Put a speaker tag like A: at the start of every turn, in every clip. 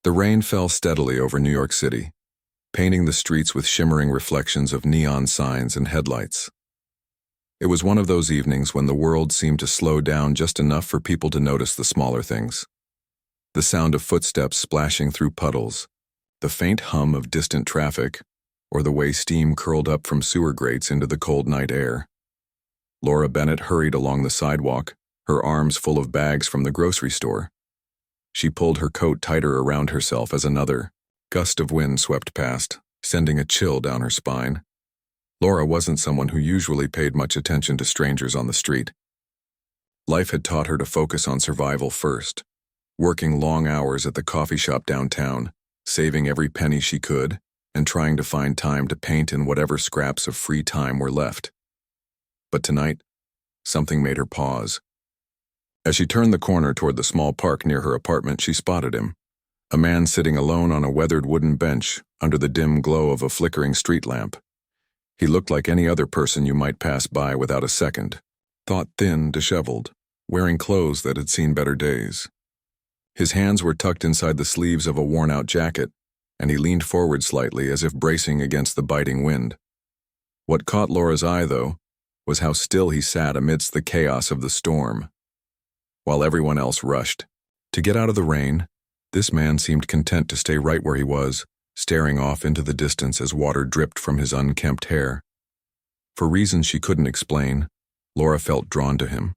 A: The rain fell steadily over New York City, painting the streets with shimmering reflections of neon signs and headlights. It was one of those evenings when the world seemed to slow down just enough for people to notice the smaller things. The sound of footsteps splashing through puddles, the faint hum of distant traffic, or the way steam curled up from sewer grates into the cold night air. Laura Bennett hurried along the sidewalk, her arms full of bags from the grocery store. She pulled her coat tighter around herself as another gust of wind swept past, sending a chill down her spine. Laura wasn't someone who usually paid much attention to strangers on the street. Life had taught her to focus on survival first, working long hours at the coffee shop downtown, saving every penny she could, and trying to find time to paint in whatever scraps of free time were left. But tonight, something made her pause. As she turned the corner toward the small park near her apartment, she spotted him, a man sitting alone on a weathered wooden bench under the dim glow of a flickering street lamp. He looked like any other person you might pass by without a second, thought thin, disheveled, wearing clothes that had seen better days. His hands were tucked inside the sleeves of a worn-out jacket, and he leaned forward slightly as if bracing against the biting wind. What caught Laura's eye, though, was how still he sat amidst the chaos of the storm. While everyone else rushed to get out of the rain, this man seemed content to stay right where he was, staring off into the distance as water dripped from his unkempt hair. For reasons she couldn't explain, Laura felt drawn to him.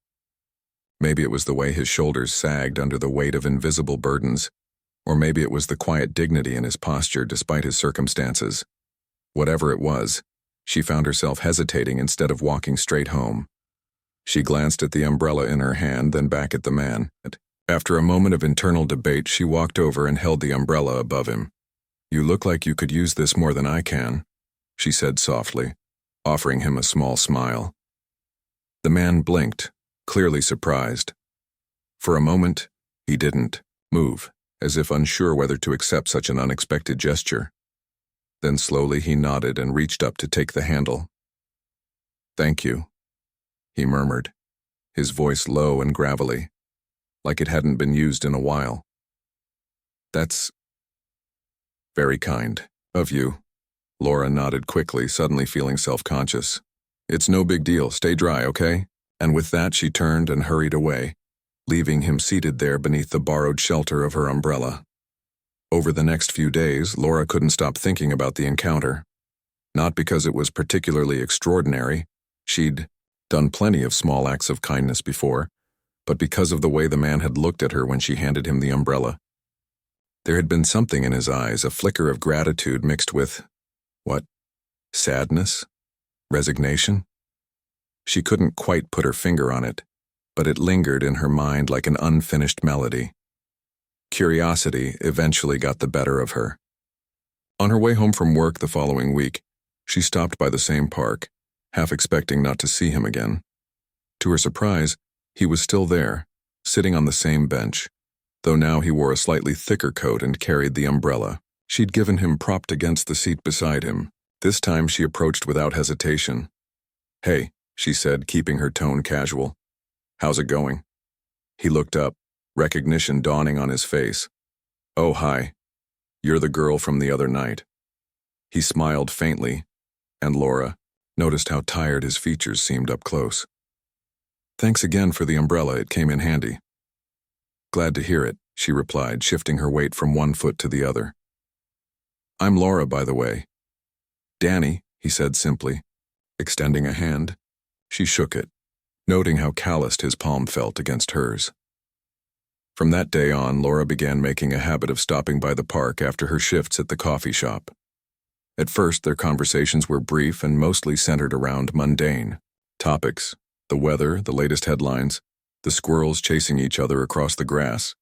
A: Maybe it was the way his shoulders sagged under the weight of invisible burdens, or maybe it was the quiet dignity in his posture despite his circumstances. Whatever it was, she found herself hesitating instead of walking straight home. She glanced at the umbrella in her hand, then back at the man. After a moment of internal debate, she walked over and held the umbrella above him. "You look like you could use this more than I can," she said softly, offering him a small smile. The man blinked, clearly surprised. For a moment, he didn't move, as if unsure whether to accept such an unexpected gesture. Then slowly he nodded and reached up to take the handle. "Thank you," he murmured, his voice low and gravelly, like it hadn't been used in a while. "That's very kind of you." Laura nodded quickly, suddenly feeling self-conscious. "It's no big deal. Stay dry, okay?" And with that she turned and hurried away, leaving him seated there beneath the borrowed shelter of her umbrella. Over the next few days, Laura couldn't stop thinking about the encounter. Not because it was particularly extraordinary, she'd done plenty of small acts of kindness before, but because of the way the man had looked at her when she handed him the umbrella. There had been something in his eyes, a flicker of gratitude mixed with, what? Sadness? Resignation? She couldn't quite put her finger on it, but it lingered in her mind like an unfinished melody. Curiosity eventually got the better of her. On her way home from work the following week, she stopped by the same park, half expecting not to see him again. To her surprise, he was still there, sitting on the same bench, though now he wore a slightly thicker coat and carried the umbrella she'd given him propped against the seat beside him. This time she approached without hesitation. "Hey," she said, keeping her tone casual. "How's it going?" He looked up, recognition dawning on his face. "Oh, hi. You're the girl from the other night." He smiled faintly, and Laura noticed how tired his features seemed up close. "Thanks again for the umbrella, it came in handy." "Glad to hear it," she replied, shifting her weight from one foot to the other. "I'm Laura, by the way." "Danny," he said simply, extending a hand. She shook it, noting how calloused his palm felt against hers. From that day on, Laura began making a habit of stopping by the park after her shifts at the coffee shop. At first, their conversations were brief and mostly centered around mundane topics: the weather, the latest headlines, the squirrels chasing each other across the grass.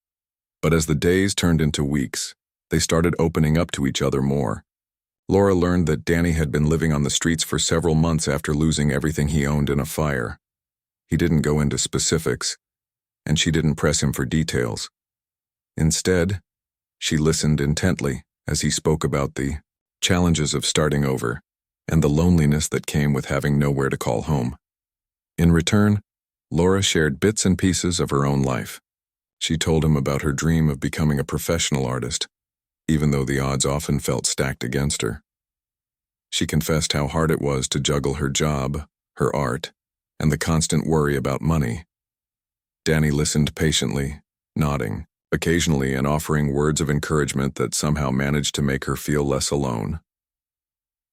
A: But as the days turned into weeks, they started opening up to each other more. Laura learned that Danny had been living on the streets for several months after losing everything he owned in a fire. He didn't go into specifics, and she didn't press him for details. Instead, she listened intently as he spoke about the challenges of starting over and the loneliness that came with having nowhere to call home. In return, Laura shared bits and pieces of her own life. She told him about her dream of becoming a professional artist, even though the odds often felt stacked against her. She confessed how hard it was to juggle her job, her art, and the constant worry about money. Danny listened patiently, nodding, occasionally and offering words of encouragement that somehow managed to make her feel less alone.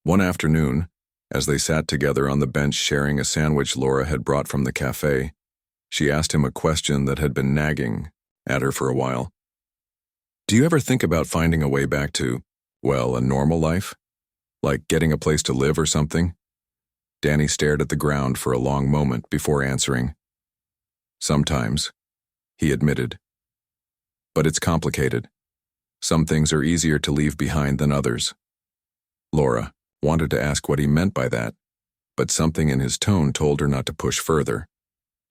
A: One afternoon, as they sat together on the bench sharing a sandwich Laura had brought from the cafe, she asked him a question that had been nagging at her for a while. Do you ever think about finding a way back to, well, a normal life? Like getting a place to live or something? Danny stared at the ground for a long moment before answering. Sometimes, he admitted. But it's complicated. Some things are easier to leave behind than others. Laura wanted to ask what he meant by that, but something in his tone told her not to push further.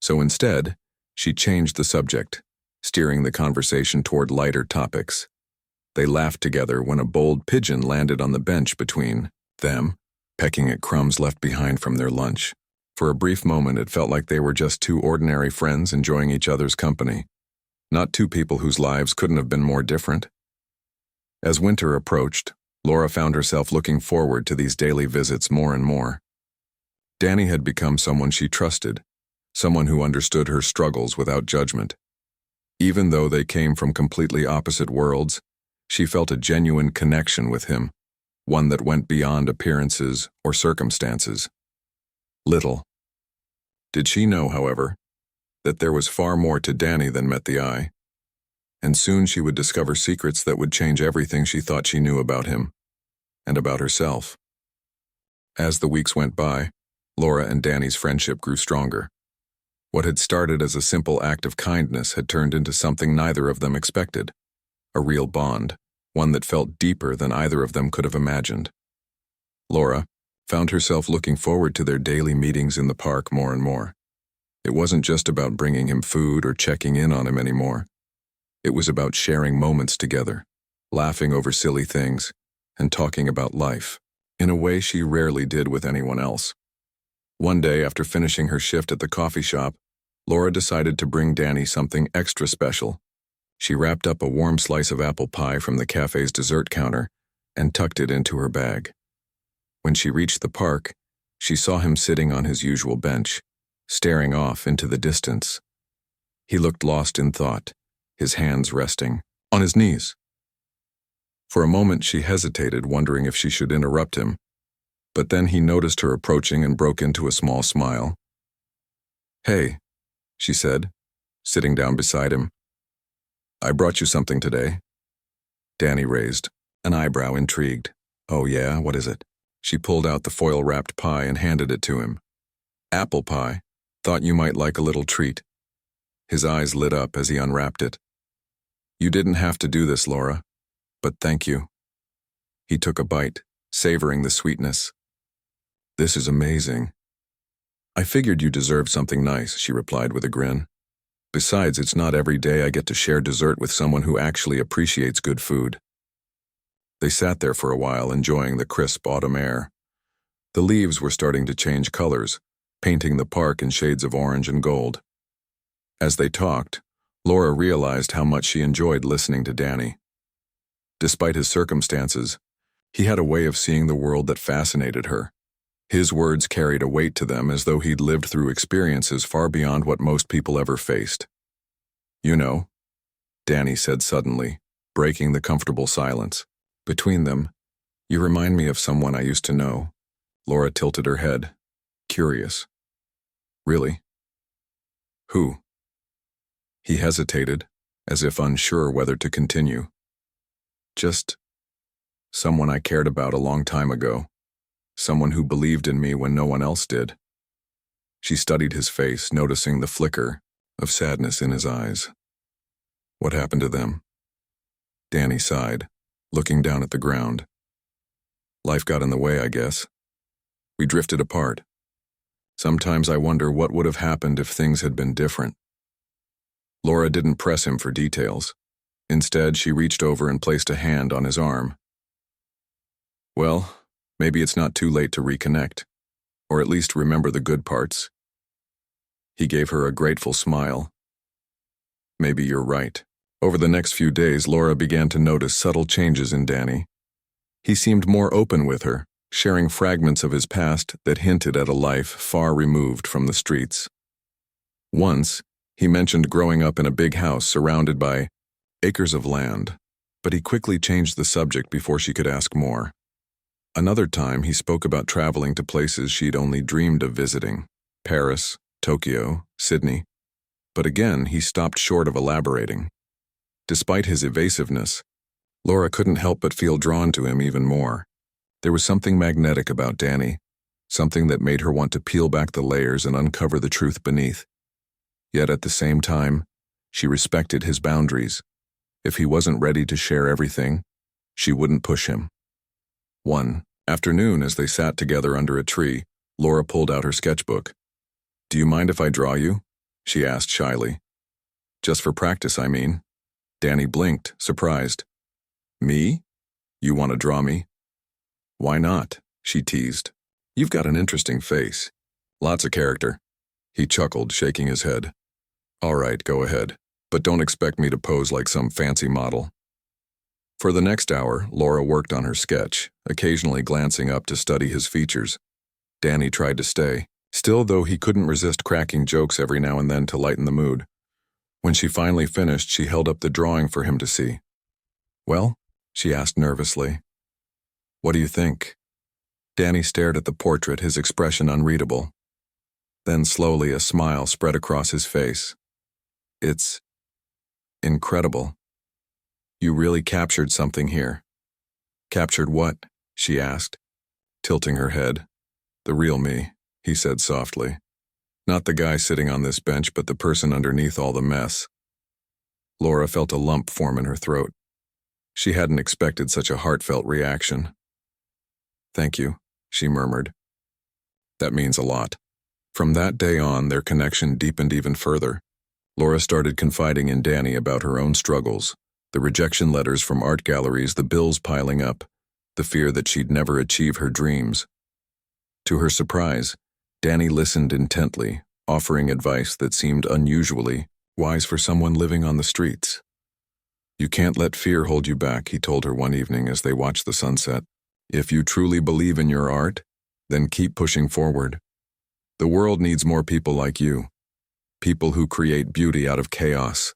A: So instead, she changed the subject, steering the conversation toward lighter topics. They laughed together when a bold pigeon landed on the bench between them, pecking at crumbs left behind from their lunch. For a brief moment, it felt like they were just two ordinary friends enjoying each other's company, not two people whose lives couldn't have been more different. As winter approached, Laura found herself looking forward to these daily visits more and more. Danny had become someone she trusted, someone who understood her struggles without judgment. Even though they came from completely opposite worlds, she felt a genuine connection with him, one that went beyond appearances or circumstances. Little did she know, however, that there was far more to Danny than met the eye, and soon she would discover secrets that would change everything she thought she knew about him and about herself. As the weeks went by, Laura and Danny's friendship grew stronger. What had started as a simple act of kindness had turned into something neither of them expected, a real bond, one that felt deeper than either of them could have imagined. Laura found herself looking forward to their daily meetings in the park more and more. It wasn't just about bringing him food or checking in on him anymore. It was about sharing moments together, laughing over silly things, and talking about life, in a way she rarely did with anyone else. One day, after finishing her shift at the coffee shop, Laura decided to bring Danny something extra special. She wrapped up a warm slice of apple pie from the cafe's dessert counter and tucked it into her bag. When she reached the park, she saw him sitting on his usual bench, staring off into the distance. He looked lost in thought, his hands resting on his knees. For a moment she hesitated, wondering if she should interrupt him, but then he noticed her approaching and broke into a small smile. "Hey," she said, sitting down beside him. "I brought you something today." Danny raised an eyebrow, intrigued. "Oh yeah, what is it?" She pulled out the foil-wrapped pie and handed it to him. "Apple pie. Thought you might like a little treat." His eyes lit up as he unwrapped it. "You didn't have to do this, Laura, but thank you." He took a bite, savoring the sweetness. "This is amazing." "I figured you deserved something nice," she replied with a grin. "Besides, it's not every day I get to share dessert with someone who actually appreciates good food." They sat there for a while, enjoying the crisp autumn air. The leaves were starting to change colors, painting the park in shades of orange and gold. As they talked, Laura realized how much she enjoyed listening to Danny. Despite his circumstances, he had a way of seeing the world that fascinated her. His words carried a weight to them, as though he'd lived through experiences far beyond what most people ever faced. "You know," Danny said suddenly, breaking the comfortable silence. "Between them, you remind me of someone I used to know." Laura tilted her head, curious. "Really? Who?" He hesitated, as if unsure whether to continue. "Just someone I cared about a long time ago. Someone who believed in me when no one else did." She studied his face, noticing the flicker of sadness in his eyes. "What happened to them?" Danny sighed, looking down at the ground. "Life got in the way, I guess. We drifted apart. Sometimes I wonder what would have happened if things had been different." Laura didn't press him for details. Instead, she reached over and placed a hand on his arm. "Well, maybe it's not too late to reconnect, or at least remember the good parts." He gave her a grateful smile. "Maybe you're right." Over the next few days, Laura began to notice subtle changes in Danny. He seemed more open with her, sharing fragments of his past that hinted at a life far removed from the streets. Once, he mentioned growing up in a big house surrounded by acres of land, but he quickly changed the subject before she could ask more. Another time, he spoke about traveling to places she'd only dreamed of visiting: Paris, Tokyo, Sydney. But again, he stopped short of elaborating. Despite his evasiveness, Laura couldn't help but feel drawn to him even more. There was something magnetic about Danny, something that made her want to peel back the layers and uncover the truth beneath. Yet at the same time, she respected his boundaries. If he wasn't ready to share everything, she wouldn't push him. One afternoon, as they sat together under a tree, Laura pulled out her sketchbook. "Do you mind if I draw you?" she asked shyly. "Just for practice, I mean." Danny blinked, surprised. "Me? You want to draw me?" "Why not?" she teased. "You've got an interesting face. Lots of character." He chuckled, shaking his head. "All right, go ahead, but don't expect me to pose like some fancy model." For the next hour, Laura worked on her sketch, occasionally glancing up to study his features. Danny tried to stay, still, though he couldn't resist cracking jokes every now and then to lighten the mood. When she finally finished, she held up the drawing for him to see. "Well?" she asked nervously. "What do you think?" Danny stared at the portrait, his expression unreadable. Then slowly a smile spread across his face. "It's incredible. You really captured something here." "Captured what?" she asked, tilting her head. "The real me," he said softly. "Not the guy sitting on this bench, but the person underneath all the mess." Laura felt a lump form in her throat. She hadn't expected such a heartfelt reaction. "Thank you," she murmured. "That means a lot." From that day on, their connection deepened even further. Laura started confiding in Danny about her own struggles, the rejection letters from art galleries, the bills piling up, the fear that she'd never achieve her dreams. To her surprise, Danny listened intently, offering advice that seemed unusually wise for someone living on the streets. "You can't let fear hold you back," he told her one evening as they watched the sunset. "If you truly believe in your art, then keep pushing forward. The world needs more people like you, people who create beauty out of chaos."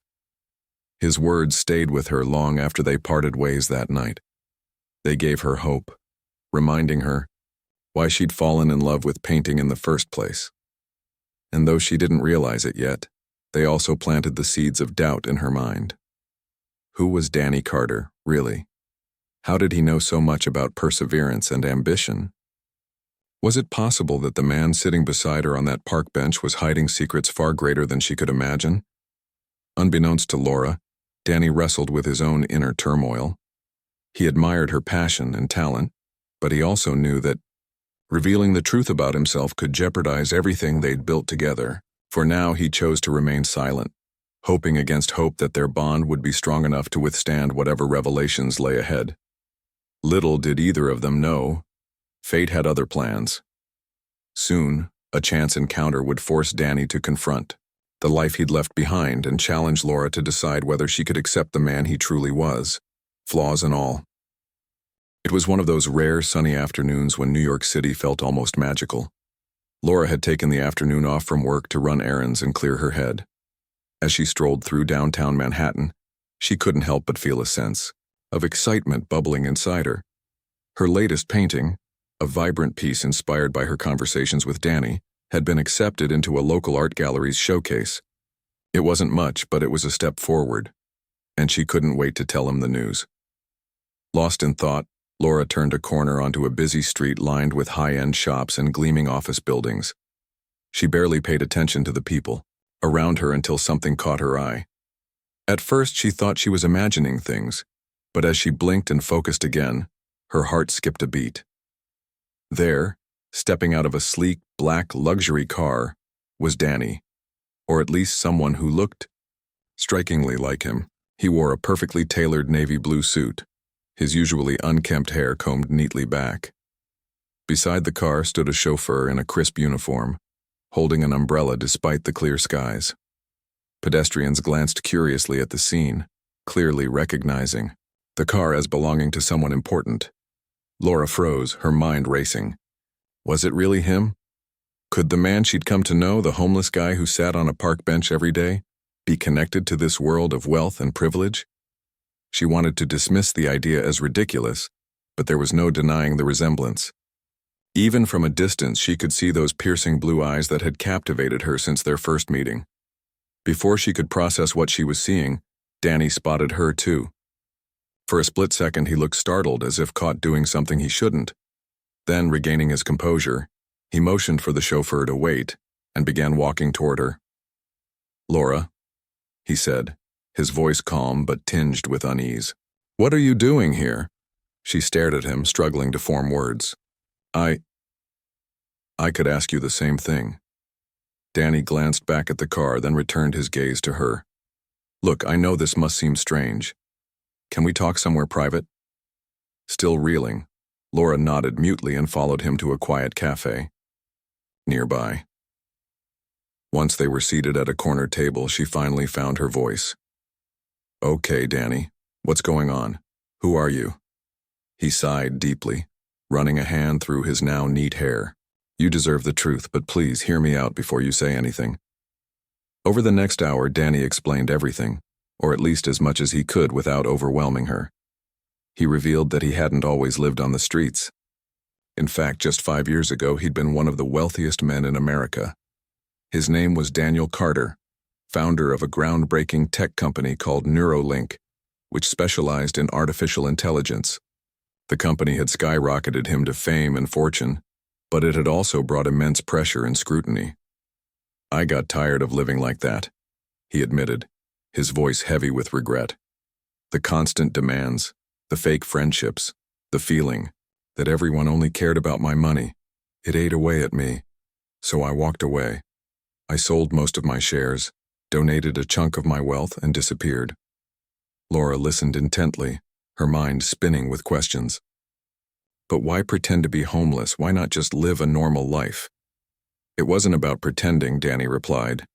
A: His words stayed with her long after they parted ways that night. They gave her hope, reminding her why she'd fallen in love with painting in the first place. And though she didn't realize it yet, they also planted the seeds of doubt in her mind. Who was Danny Carter, really? How did he know so much about perseverance and ambition? Was it possible that the man sitting beside her on that park bench was hiding secrets far greater than she could imagine? Unbeknownst to Laura, Danny wrestled with his own inner turmoil. He admired her passion and talent, but he also knew that revealing the truth about himself could jeopardize everything they'd built together. For now, he chose to remain silent, hoping against hope that their bond would be strong enough to withstand whatever revelations lay ahead. Little did either of them know, fate had other plans. Soon, a chance encounter would force Danny to confront the life he'd left behind and challenge Laura to decide whether she could accept the man he truly was, flaws and all. It was one of those rare sunny afternoons when New York City felt almost magical. Laura had taken the afternoon off from work to run errands and clear her head. As she strolled through downtown Manhattan, she couldn't help but feel a sense of excitement bubbling inside her. Her latest painting, a vibrant piece inspired by her conversations with Danny, had been accepted into a local art gallery's showcase. It wasn't much, but it was a step forward, and she couldn't wait to tell him the news. Lost in thought, Laura turned a corner onto a busy street lined with high-end shops and gleaming office buildings. She barely paid attention to the people around her until something caught her eye. At first, she thought she was imagining things, but as she blinked and focused again, her heart skipped a beat. There, stepping out of a sleek, black luxury car, was Danny, or at least someone who looked strikingly like him. He wore a perfectly tailored navy blue suit, his usually unkempt hair combed neatly back. Beside the car stood a chauffeur in a crisp uniform, holding an umbrella despite the clear skies. Pedestrians glanced curiously at the scene, clearly recognizing the car as belonging to someone important. Laura froze, her mind racing. Was it really him? Could the man she'd come to know, the homeless guy who sat on a park bench every day, be connected to this world of wealth and privilege? She wanted to dismiss the idea as ridiculous, but there was no denying the resemblance. Even from a distance, she could see those piercing blue eyes that had captivated her since their first meeting. Before she could process what she was seeing, Danny spotted her too. For a split second, he looked startled, as if caught doing something he shouldn't. Then, regaining his composure, he motioned for the chauffeur to wait and began walking toward her. "Laura," he said, his voice calm but tinged with unease. "What are you doing here?" She stared at him, struggling to form words. I could ask you the same thing." Danny glanced back at the car, then returned his gaze to her. "Look, I know this must seem strange. Can we talk somewhere private?" Still reeling, Laura nodded mutely and followed him to a quiet cafe nearby. Once they were seated at a corner table, she finally found her voice. "Okay, Danny, what's going on? Who are you?" He sighed deeply, running a hand through his now neat hair. "You deserve the truth, but please hear me out before you say anything." Over the next hour, Danny explained everything, or at least as much as he could without overwhelming her. He revealed that he hadn't always lived on the streets. In fact, just 5 years ago, he'd been one of the wealthiest men in America. His name was Daniel Carter, founder of a groundbreaking tech company called Neuralink, which specialized in artificial intelligence. The company had skyrocketed him to fame and fortune, but it had also brought immense pressure and scrutiny. "I got tired of living like that," he admitted, his voice heavy with regret. "The constant demands, the fake friendships, the feeling that everyone only cared about my money. It ate away at me. So I walked away. I sold most of my shares, donated a chunk of my wealth, and disappeared." Laura listened intently, her mind spinning with questions. But why pretend to be homeless? Why not just live a normal life? "It wasn't about pretending," Danny replied.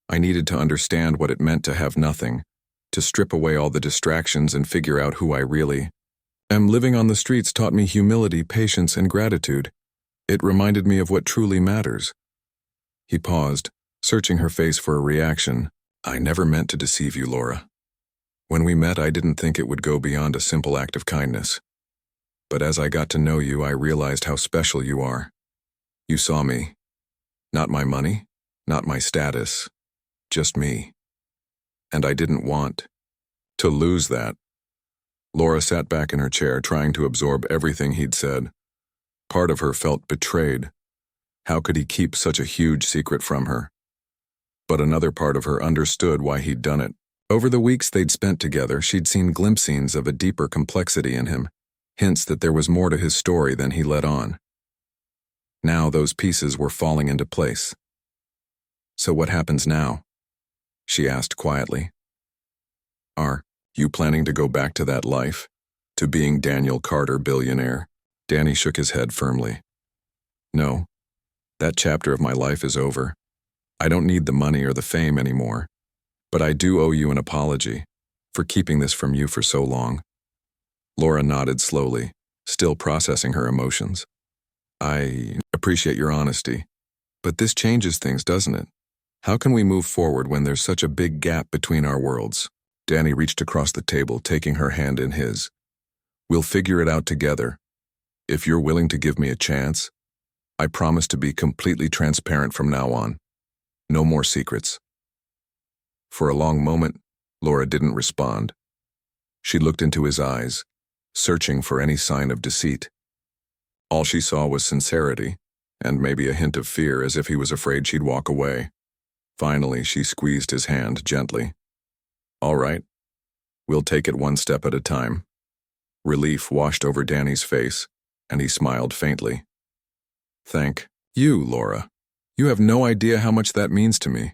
A: "I needed to understand what it meant to have nothing, to strip away all the distractions and figure out who I really am. Living on the streets taught me humility, patience, and gratitude. It reminded me of what truly matters." He paused, searching her face for a reaction. "I never meant to deceive you, Laura. When we met, I didn't think it would go beyond a simple act of kindness. But as I got to know you, I realized how special you are. You saw me. Not my money, not my status, just me. And I didn't want to lose that." Laura sat back in her chair, trying to absorb everything he'd said. Part of her felt betrayed. How could he keep such a huge secret from her? But another part of her understood why he'd done it. Over the weeks they'd spent together, she'd seen glimpsings of a deeper complexity in him, hints that there was more to his story than he let on. Now those pieces were falling into place. "So what happens now?" she asked quietly. "Are you planning to go back to that life? To being Daniel Carter, billionaire?" Danny shook his head firmly. "No. That chapter of my life is over. I don't need the money or the fame anymore. But I do owe you an apology for keeping this from you for so long." Laura nodded slowly, still processing her emotions. "I appreciate your honesty, but this changes things, doesn't it? How can we move forward when there's such a big gap between our worlds?" Danny reached across the table, taking her hand in his. "We'll figure it out together. If you're willing to give me a chance, I promise to be completely transparent from now on. No more secrets." For a long moment, Laura didn't respond. She looked into his eyes, searching for any sign of deceit. All she saw was sincerity, and maybe a hint of fear, as if he was afraid she'd walk away. Finally, she squeezed his hand gently. "All right, we'll take it one step at a time." Relief washed over Danny's face, and he smiled faintly. "Thank you, Laura. You have no idea how much that means to me."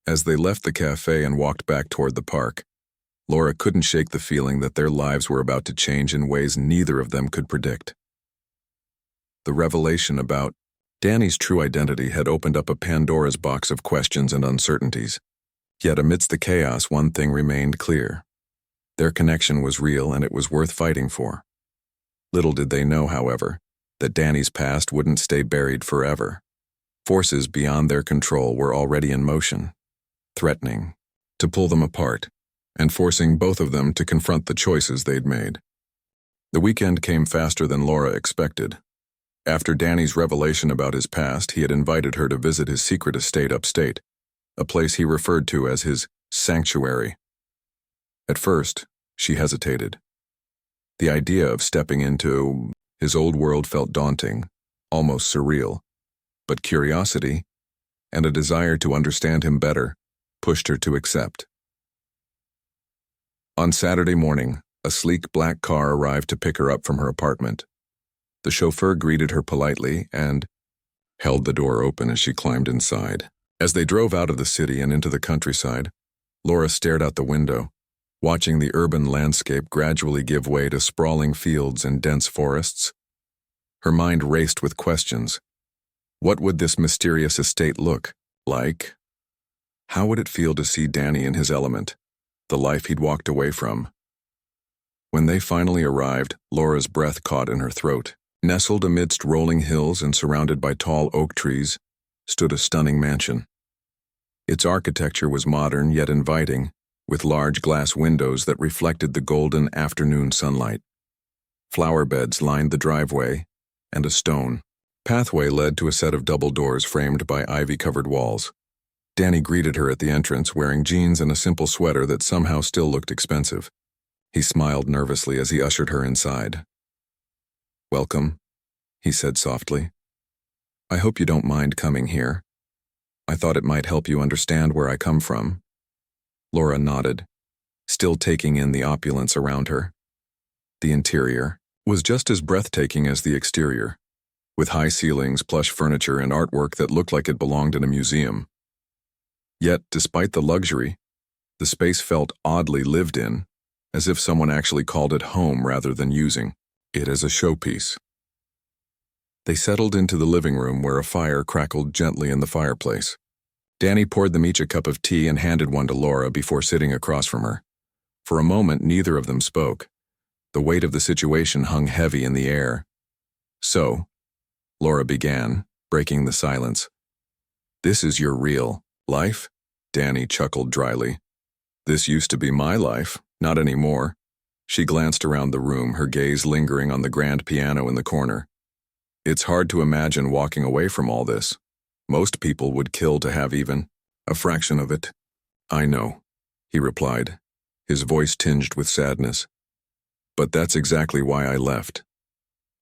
A: As they left the cafe and walked back toward the park, Laura couldn't shake the feeling that their lives were about to change in ways neither of them could predict. The revelation about Danny's true identity had opened up a Pandora's box of questions and uncertainties. Yet amidst the chaos, one thing remained clear. Their connection was real and it was worth fighting for. Little did they know, however, that Danny's past wouldn't stay buried forever. Forces beyond their control were already in motion, threatening to pull them apart and forcing both of them to confront the choices they'd made. The weekend came faster than Laura expected. After Danny's revelation about his past, he had invited her to visit his secret estate upstate, a place he referred to as his sanctuary. At first, she hesitated. The idea of stepping into his old world felt daunting, almost surreal, but curiosity and a desire to understand him better pushed her to accept. On Saturday morning, a sleek black car arrived to pick her up from her apartment. The chauffeur greeted her politely and held the door open as she climbed inside. As they drove out of the city and into the countryside, Laura stared out the window, watching the urban landscape gradually give way to sprawling fields and dense forests. Her mind raced with questions. What would this mysterious estate look like? How would it feel to see Danny in his element, the life he'd walked away from? When they finally arrived, Laura's breath caught in her throat. Nestled amidst rolling hills and surrounded by tall oak trees, stood a stunning mansion. Its architecture was modern yet inviting, with large glass windows that reflected the golden afternoon sunlight. Flower beds lined the driveway, and a stone pathway led to a set of double doors framed by ivy-covered walls. Danny greeted her at the entrance, wearing jeans and a simple sweater that somehow still looked expensive. He smiled nervously as he ushered her inside. "Welcome," he said softly. "I hope you don't mind coming here. I thought it might help you understand where I come from." Laura nodded, still taking in the opulence around her. The interior was just as breathtaking as the exterior, with high ceilings, plush furniture, and artwork that looked like it belonged in a museum. Yet, despite the luxury, the space felt oddly lived in, as if someone actually called it home rather than using it as a showpiece. They settled into the living room where a fire crackled gently in the fireplace. Danny poured them each a cup of tea and handed one to Laura before sitting across from her. For a moment, neither of them spoke. The weight of the situation hung heavy in the air. "So," Laura began, breaking the silence. "This is your real life?" Danny chuckled dryly. "This used to be my life, not anymore." She glanced around the room, her gaze lingering on the grand piano in the corner. "It's hard to imagine walking away from all this. Most people would kill to have even a fraction of it." "I know," he replied, his voice tinged with sadness. "But that's exactly why I left.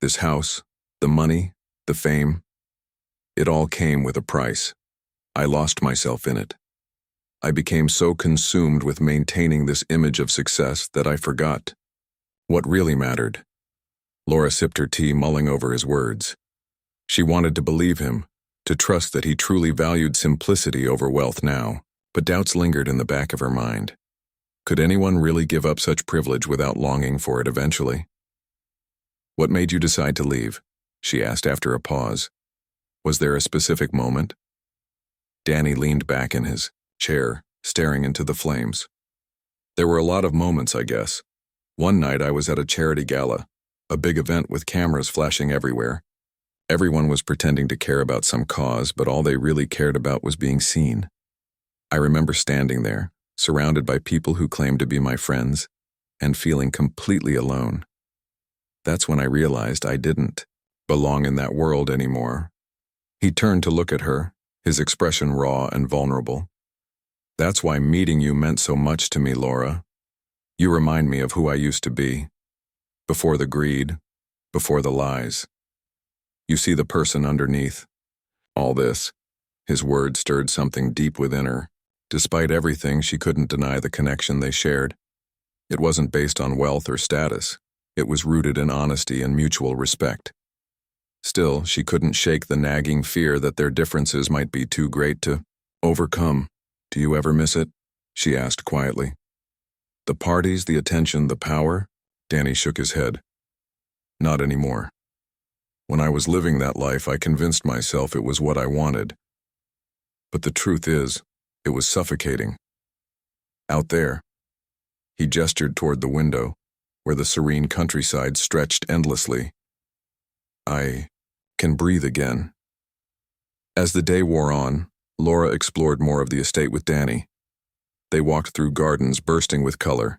A: This house, the money, the fame, it all came with a price. I lost myself in it. I became so consumed with maintaining this image of success that I forgot what really mattered." Laura sipped her tea, mulling over his words. She wanted to believe him, to trust that he truly valued simplicity over wealth now, but doubts lingered in the back of her mind. Could anyone really give up such privilege without longing for it eventually? "What made you decide to leave?" she asked after a pause. "Was there a specific moment?" Danny leaned back in his chair, staring into the flames. "There were a lot of moments, I guess. One night I was at a charity gala, a big event with cameras flashing everywhere. Everyone was pretending to care about some cause, but all they really cared about was being seen. I remember standing there, surrounded by people who claimed to be my friends, and feeling completely alone. That's when I realized I didn't belong in that world anymore." He turned to look at her, his expression raw and vulnerable. "That's why meeting you meant so much to me, Laura. You remind me of who I used to be. Before the greed, before the lies. You see the person underneath all this." His words stirred something deep within her. Despite everything, she couldn't deny the connection they shared. It wasn't based on wealth or status. It was rooted in honesty and mutual respect. Still, she couldn't shake the nagging fear that their differences might be too great to overcome. "Do you ever miss it?" she asked quietly. "The parties, the attention, the power?" Danny shook his head. "Not anymore. When I was living that life, I convinced myself it was what I wanted. But the truth is, it was suffocating. Out there. He gestured toward the window, where the serene countryside stretched endlessly. I can breathe again. As the day wore on, Laura explored more of the estate with Danny. They walked through gardens bursting with color,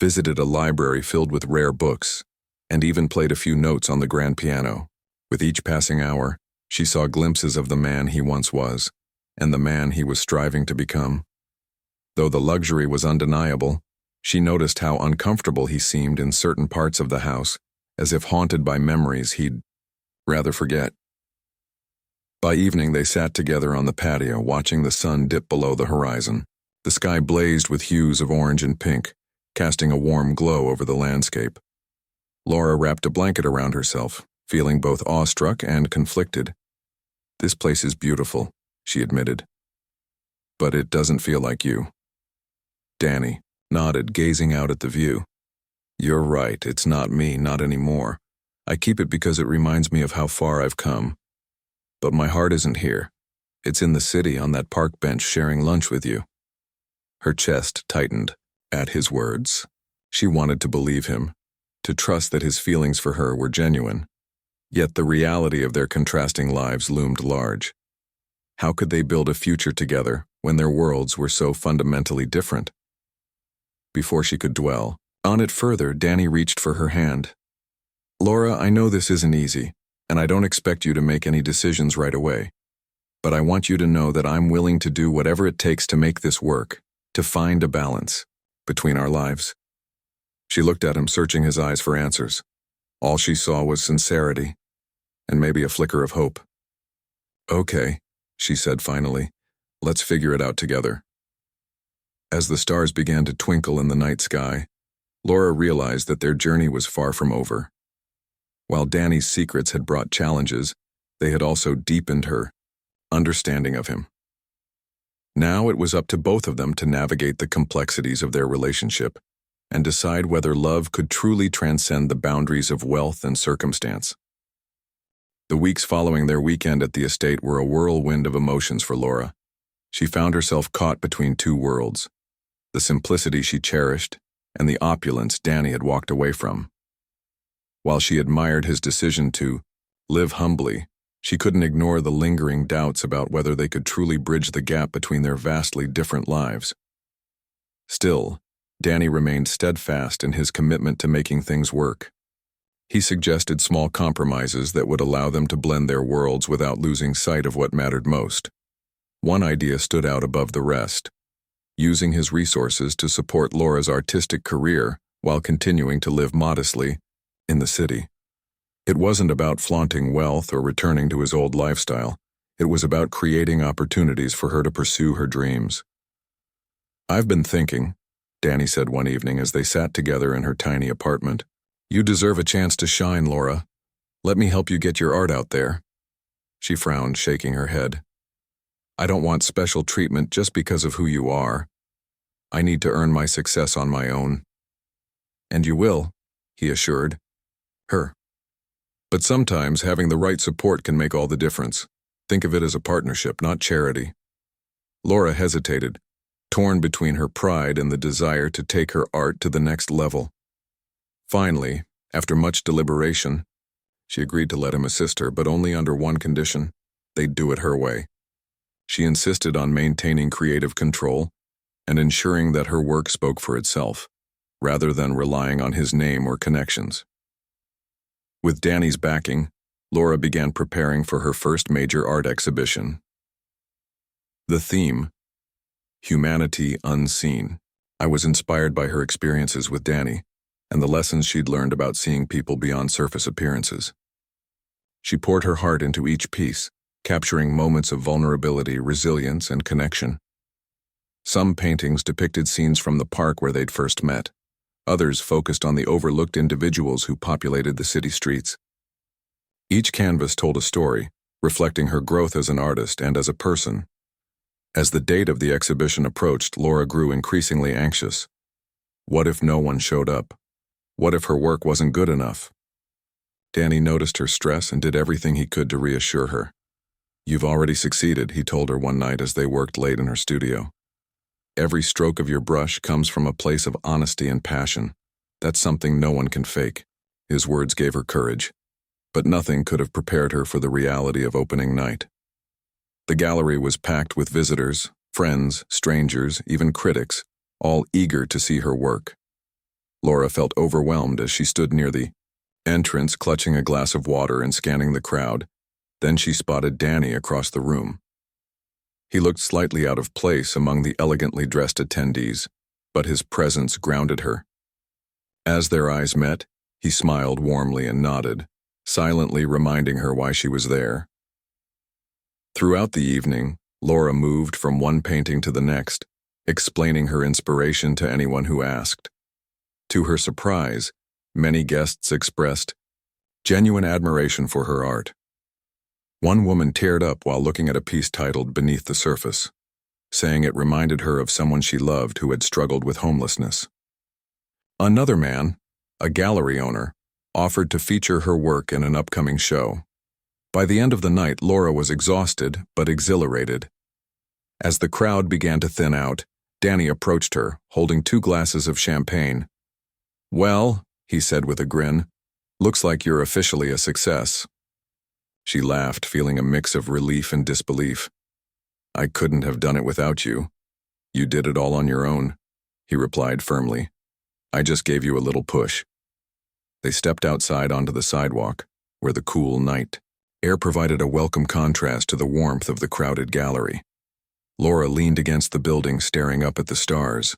A: visited a library filled with rare books, and even played a few notes on the grand piano. With each passing hour, she saw glimpses of the man he once was, and the man he was striving to become. Though the luxury was undeniable, she noticed how uncomfortable he seemed in certain parts of the house, as if haunted by memories he'd rather forget. By evening, they sat together on the patio, watching the sun dip below the horizon. The sky blazed with hues of orange and pink, casting a warm glow over the landscape. Laura wrapped a blanket around herself, feeling both awestruck and conflicted. "This place is beautiful," she admitted. "But it doesn't feel like you." Danny nodded, gazing out at the view. "You're right, it's not me, not anymore. I keep it because it reminds me of how far I've come. But my heart isn't here. It's in the city on that park bench sharing lunch with you." Her chest tightened at his words. She wanted to believe him, to trust that his feelings for her were genuine. Yet the reality of their contrasting lives loomed large. How could they build a future together when their worlds were so fundamentally different? Before she could dwell on it further, Danny reached for her hand. "Laura, I know this isn't easy, and I don't expect you to make any decisions right away. But I want you to know that I'm willing to do whatever it takes to make this work, to find a balance between our lives." She looked at him, searching his eyes for answers. All she saw was sincerity, and maybe a flicker of hope. "Okay," she said finally. "Let's figure it out together." As the stars began to twinkle in the night sky, Laura realized that their journey was far from over. While Danny's secrets had brought challenges, they had also deepened her understanding of him. Now it was up to both of them to navigate the complexities of their relationship and decide whether love could truly transcend the boundaries of wealth and circumstance. The weeks following their weekend at the estate were a whirlwind of emotions for Laura. She found herself caught between two worlds, the simplicity she cherished and the opulence Danny had walked away from. While she admired his decision to live humbly, she couldn't ignore the lingering doubts about whether they could truly bridge the gap between their vastly different lives. Still, Danny remained steadfast in his commitment to making things work. He suggested small compromises that would allow them to blend their worlds without losing sight of what mattered most. One idea stood out above the rest: using his resources to support Laura's artistic career while continuing to live modestly in the city. It wasn't about flaunting wealth or returning to his old lifestyle. It was about creating opportunities for her to pursue her dreams. "I've been thinking," Danny said one evening as they sat together in her tiny apartment. "You deserve a chance to shine, Laura. Let me help you get your art out there." She frowned, shaking her head. "I don't want special treatment just because of who you are. I need to earn my success on my own." "And you will," he assured her. "But sometimes having the right support can make all the difference. Think of it as a partnership, not charity." Laura hesitated, torn between her pride and the desire to take her art to the next level. Finally, after much deliberation, she agreed to let him assist her, but only under one condition: they'd do it her way. She insisted on maintaining creative control and ensuring that her work spoke for itself, rather than relying on his name or connections. With Danny's backing, Laura began preparing for her first major art exhibition. The theme, Humanity Unseen. I was inspired by her experiences with Danny and the lessons she'd learned about seeing people beyond surface appearances. She poured her heart into each piece, capturing moments of vulnerability, resilience, and connection. Some paintings depicted scenes from the park where they'd first met. Others focused on the overlooked individuals who populated the city streets. Each canvas told a story, reflecting her growth as an artist and as a person. As the date of the exhibition approached, Laura grew increasingly anxious. What if no one showed up? What if her work wasn't good enough? Danny noticed her stress and did everything he could to reassure her. "You've already succeeded," he told her one night as they worked late in her studio. Every stroke of your brush comes from a place of honesty and passion. That's something no one can fake. His words gave her courage, but nothing could have prepared her for the reality of opening night. The gallery was packed with visitors, friends, strangers, even critics, all eager to see her work. Laura felt overwhelmed as she stood near the entrance, clutching a glass of water and scanning the crowd. Then she spotted Danny across the room. He looked slightly out of place among the elegantly dressed attendees, but his presence grounded her. As their eyes met, he smiled warmly and nodded, silently reminding her why she was there. Throughout the evening, Laura moved from one painting to the next, explaining her inspiration to anyone who asked. To her surprise, many guests expressed genuine admiration for her art. One woman teared up while looking at a piece titled Beneath the Surface, saying it reminded her of someone she loved who had struggled with homelessness. Another man, a gallery owner, offered to feature her work in an upcoming show. By the end of the night, Laura was exhausted but exhilarated. As the crowd began to thin out, Danny approached her, holding 2 glasses of champagne. "Well," he said with a grin, "looks like you're officially a success." She laughed, feeling a mix of relief and disbelief. "I couldn't have done it without you. You did it all on your own," he replied firmly. "I just gave you a little push." They stepped outside onto the sidewalk, where the cool night air provided a welcome contrast to the warmth of the crowded gallery. Laura leaned against the building, staring up at the stars.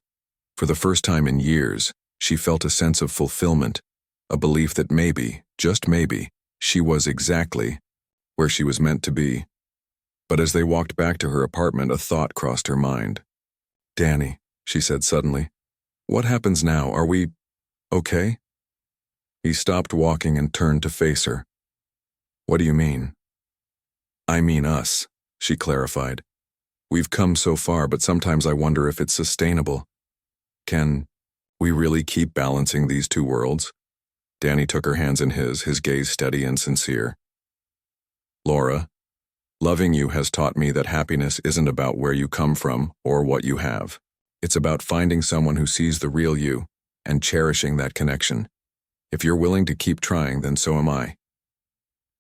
A: For the first time in years, she felt a sense of fulfillment, a belief that maybe, just maybe, she was exactly where she was meant to be. But as they walked back to her apartment, a thought crossed her mind. "Danny," she said suddenly, "what happens now? Are we okay?" He stopped walking and turned to face her. "What do you mean?" "I mean us," she clarified. "We've come so far, but sometimes I wonder if it's sustainable. Can we really keep balancing these 2 worlds?" Danny took her hands in his gaze steady and sincere. "Laura, loving you has taught me that happiness isn't about where you come from or what you have. It's about finding someone who sees the real you and cherishing that connection. If you're willing to keep trying, then so am I."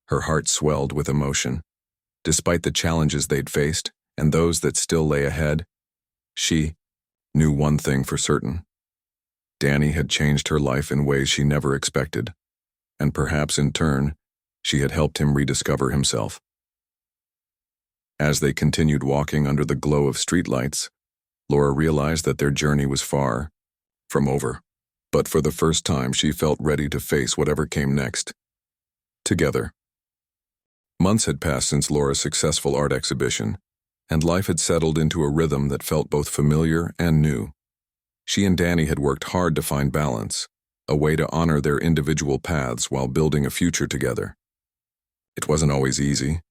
A: Her heart swelled with emotion. Despite the challenges they'd faced and those that still lay ahead, she knew one thing for certain. Danny had changed her life in ways she never expected, and perhaps in turn, she had helped him rediscover himself. As they continued walking under the glow of streetlights, Laura realized that their journey was far from over. But for the first time, she felt ready to face whatever came next. Together. Months had passed since Laura's successful art exhibition, and life had settled into a rhythm that felt both familiar and new. She and Danny had worked hard to find balance, a way to honor their individual paths while building a future together. It wasn't always easy,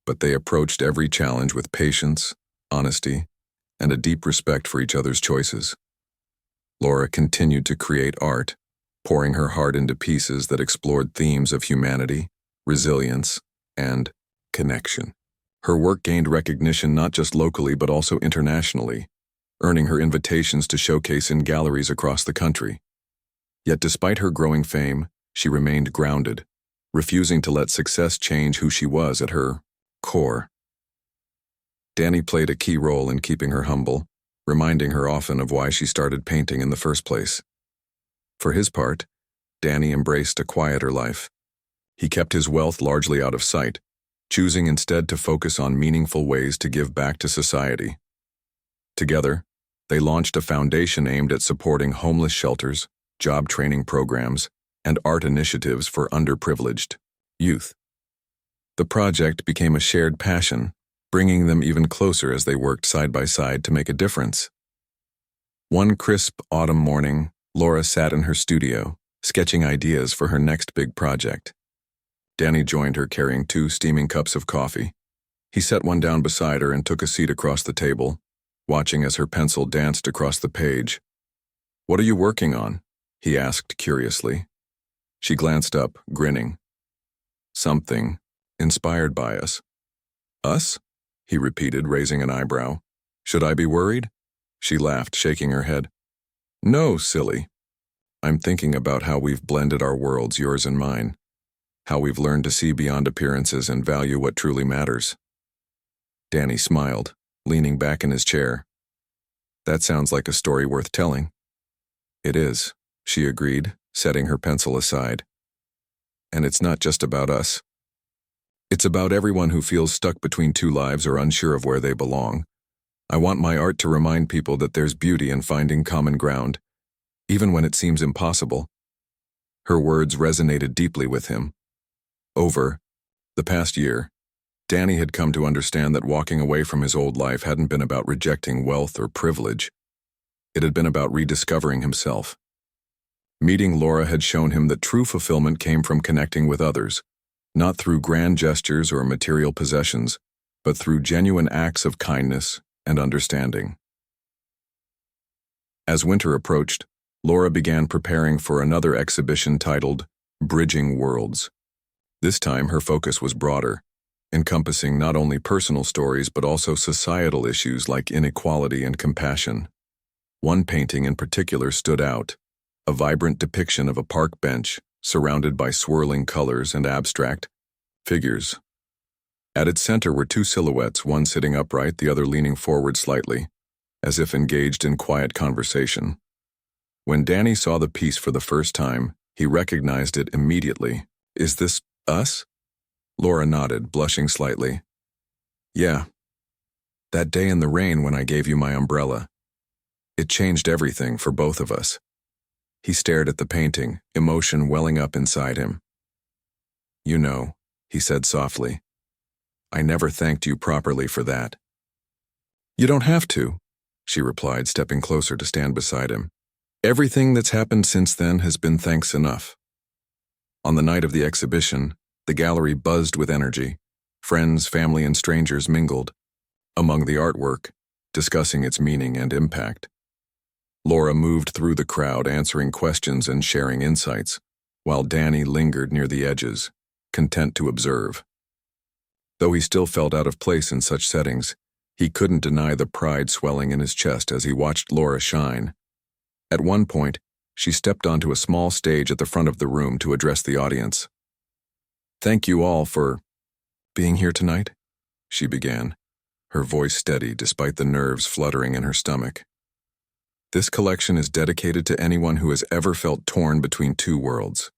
A: but they approached every challenge with patience, honesty, and a deep respect for each other's choices. Laura continued to create art, pouring her heart into pieces that explored themes of humanity, resilience, and connection. Her work gained recognition not just locally but also internationally, earning her invitations to showcase in galleries across the country. Yet despite her growing fame, she remained grounded, refusing to let success change who she was at her core. Danny played a key role in keeping her humble, reminding her often of why she started painting in the first place. For his part, Danny embraced a quieter life. He kept his wealth largely out of sight, choosing instead to focus on meaningful ways to give back to society. Together, they launched a foundation aimed at supporting homeless shelters, job training programs, and art initiatives for underprivileged youth. The project became a shared passion, bringing them even closer as they worked side by side to make a difference. One crisp autumn morning, Laura sat in her studio, sketching ideas for her next big project. Danny joined her carrying 2 steaming cups of coffee. He set one down beside her and took a seat across the table, watching as her pencil danced across the page. "What are you working on?" he asked curiously. She glanced up, grinning. "Something inspired by us." "Us?" he repeated, raising an eyebrow. "Should I be worried?" She laughed, shaking her head. No, silly. I'm thinking about how we've blended our worlds, yours and mine. How we've learned to see beyond appearances and value what truly matters. Danny smiled, leaning back in his chair. That sounds like a story worth telling. It is, she agreed, setting her pencil aside. And it's not just about us. It's about everyone who feels stuck between two lives or unsure of where they belong. I want my art to remind people that there's beauty in finding common ground, even when it seems impossible. Her words resonated deeply with him. Over the past year, Danny had come to understand that walking away from his old life hadn't been about rejecting wealth or privilege. It had been about rediscovering himself. Meeting Laura had shown him that true fulfillment came from connecting with others, not through grand gestures or material possessions, but through genuine acts of kindness and understanding. As winter approached, Laura began preparing for another exhibition titled Bridging Worlds. This time her focus was broader, encompassing not only personal stories but also societal issues like inequality and compassion. One painting in particular stood out, a vibrant depiction of a park bench surrounded by swirling colors and abstract figures. At its center were two silhouettes, one sitting upright, the other leaning forward slightly, as if engaged in quiet conversation. When Danny saw the piece for the first time, he recognized it immediately. Is this us? Laura nodded, blushing slightly. Yeah. That day in the rain when I gave you my umbrella. It changed everything for both of us. He stared at the painting, emotion welling up inside him. You know, he said softly, I never thanked you properly for that. You don't have to, she replied, stepping closer to stand beside him. Everything that's happened since then has been thanks enough. On the night of the exhibition, the gallery buzzed with energy. Friends, family, and strangers mingled among the artwork, discussing its meaning and impact. Laura moved through the crowd, answering questions and sharing insights, while Danny lingered near the edges, content to observe. Though he still felt out of place in such settings, he couldn't deny the pride swelling in his chest as he watched Laura shine. At one point, she stepped onto a small stage at the front of the room to address the audience. Thank you all for being here tonight, she began, her voice steady despite the nerves fluttering in her stomach. This collection is dedicated to anyone who has ever felt torn between two worlds,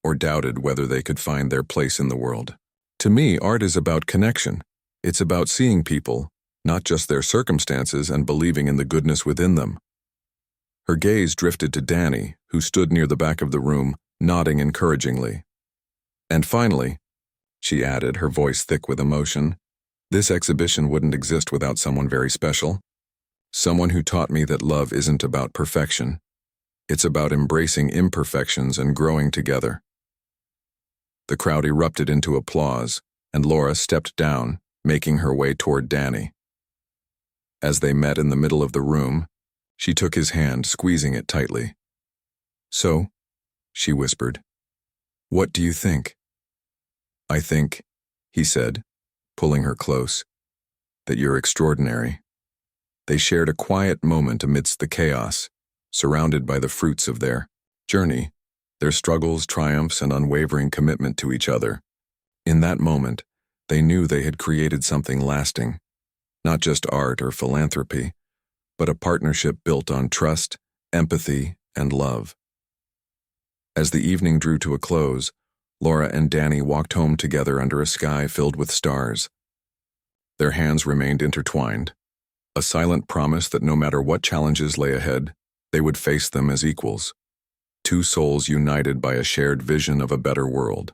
A: or doubted whether they could find their place in the world. To me, art is about connection. It's about seeing people, not just their circumstances, and believing in the goodness within them. Her gaze drifted to Danny, who stood near the back of the room, nodding encouragingly. And finally, she added, her voice thick with emotion, this exhibition wouldn't exist without someone very special. Someone who taught me that love isn't about perfection. It's about embracing imperfections and growing together. The crowd erupted into applause, and Laura stepped down, making her way toward Danny. As they met in the middle of the room, she took his hand, squeezing it tightly. So, she whispered, what do you think? I think, he said, pulling her close, that you're extraordinary. They shared a quiet moment amidst the chaos, surrounded by the fruits of their journey, their struggles, triumphs, and unwavering commitment to each other. In that moment, they knew they had created something lasting, not just art or philanthropy, but a partnership built on trust, empathy, and love. As the evening drew to a close, Laura and Danny walked home together under a sky filled with stars. Their hands remained intertwined, a silent promise that no matter what challenges lay ahead, they would face them as equals, two souls united by a shared vision of a better world.